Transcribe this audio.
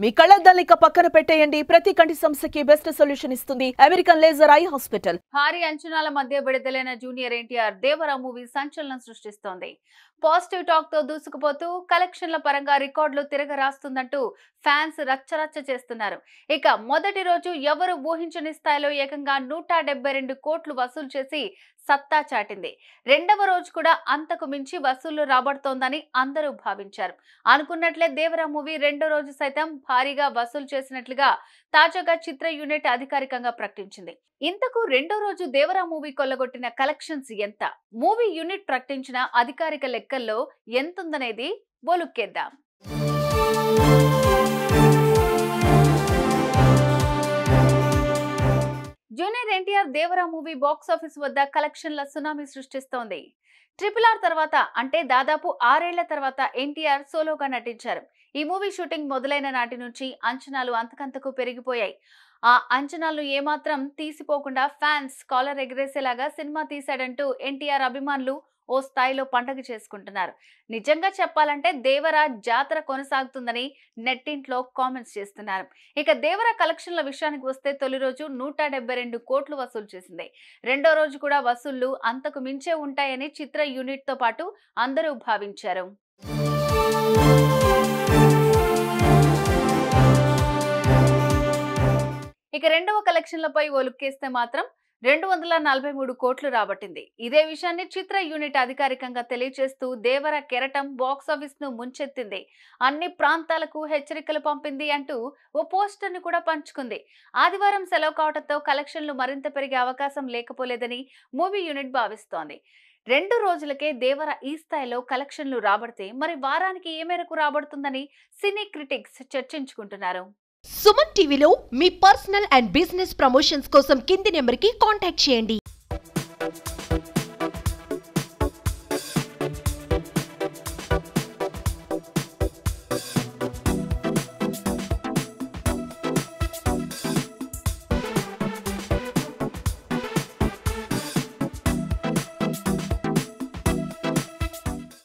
మీ కళ్ళద్దాల్ని పక్కన పెట్టేయండి. ప్రతి కంటి సమస్యకి బెస్ట్ సొల్యూషన్ ఇస్తుంది అమెరికన్ లేజర్ ఐ హాస్పిటల్. భారీ అంచనాల మధ్య విడుదలైన జూనియర్ ఎన్టీఆర్ దేవర మూవీ సంచలనం సృష్టిస్తోంది. పాజిటివ్ టాక్ తో దూసుకుపోతూ కలెక్షన్ల పరంగా రికార్డులు తిరగరాస్తుందంటూ ఫ్యాన్స్ రచ్చరచ్చ చేస్తున్నారు. ఇక మొదటి రోజు ఎవరు ఊహించని స్థాయిలో ఏకంగా 172 కోట్లు వసూలు చేసి సత్తా చాటింది. రెండవ రోజు కూడా అంతకు మించి వసూళ్లు రాబడుతోందని అందరూ భావించారు. అనుకున్నట్లే దేవర మూవీ రెండో రోజు సైతం భారీగా వసూలు చేసినట్లుగా తాజాగా చిత్ర యూనిట్ అధికారికంగా ప్రకటించింది. ఇంతకు రెండో రోజు దేవర మూవీ కొల్లగొట్టిన కలెక్షన్స్ ఎంత? మూవీ యూనిట్ ప్రకటించిన అధికారిక లెక్కల్లో ఎంతుందనేది బోలుక్కేద్దాం. జూనియర్ ఎన్టీఆర్ దేవర మూవీ బాక్స్ ఆఫీస్ వద్ద కలెక్షన్ల సునామీ సృష్టిస్తోంది. RRR తర్వాత అంటే దాదాపు 6 ఏళ్ల తర్వాత ఎన్టీఆర్ సోలోగా నటించారు. ఈ మూవీ షూటింగ్ మొదలైన నాటి నుంచి అంచనాలు అంతకంతకు పెరిగిపోయాయి. ఆ అంచనాలను ఏమాత్రం తీసిపోకుండా ఫ్యాన్స్ కాలర్ ఎగరేసేలాగా సినిమా తీశాడంటూ ఎన్టీఆర్ అభిమానులు ఓ స్థాయిలో పండగ చేసుకుంటున్నారు. నిజంగా చెప్పాలంటే దేవర జాతర కొనసాగుతుందని నెట్టింట్లో కామెంట్స్ చేస్తున్నారు. ఇక దేవర కలెక్షన్ల విషయానికి వస్తే తొలి రోజు 172 కోట్లు వసూలు చేసింది. రెండో రోజు కూడా వసూళ్లు అంతకు మించే ఉంటాయని చిత్ర యూనిట్ తో పాటు అందరూ భావించారు. ఇక రెండవ కలెక్షన్లపై ఓ లుక్కేస్తే మాత్రం 243 కోట్లు రాబట్టింది. ఇదే విషయాన్ని చిత్ర యూనిట్ అధికారికంగా తెలియజేస్తూ దేవర కెరటం బాక్స్ ఆఫీస్ ను ముంచెత్తింది, అన్ని ప్రాంతాలకు హెచ్చరికలు పంపింది అంటూ ఓ పోస్టర్ ని కూడా పంచుకుంది. ఆదివారం సెలవు కావడంతో కలెక్షన్లు మరింత పెరిగే అవకాశం లేకపోలేదని మూవీ యూనిట్ భావిస్తోంది. 2 రోజులకే దేవర ఈ స్థాయిలో కలెక్షన్లు రాబడితే మరి వారానికి ఏ మేరకు రాబడుతుందని సినీ క్రిటిక్స్ చర్చించుకుంటున్నారు. సుమన్ టీవీలో మీ పర్సనల్ అండ్ బిజినెస్ ప్రమోషన్స్ కోసం కింది నెంబర్కి కాంటాక్ట్ చేయండి.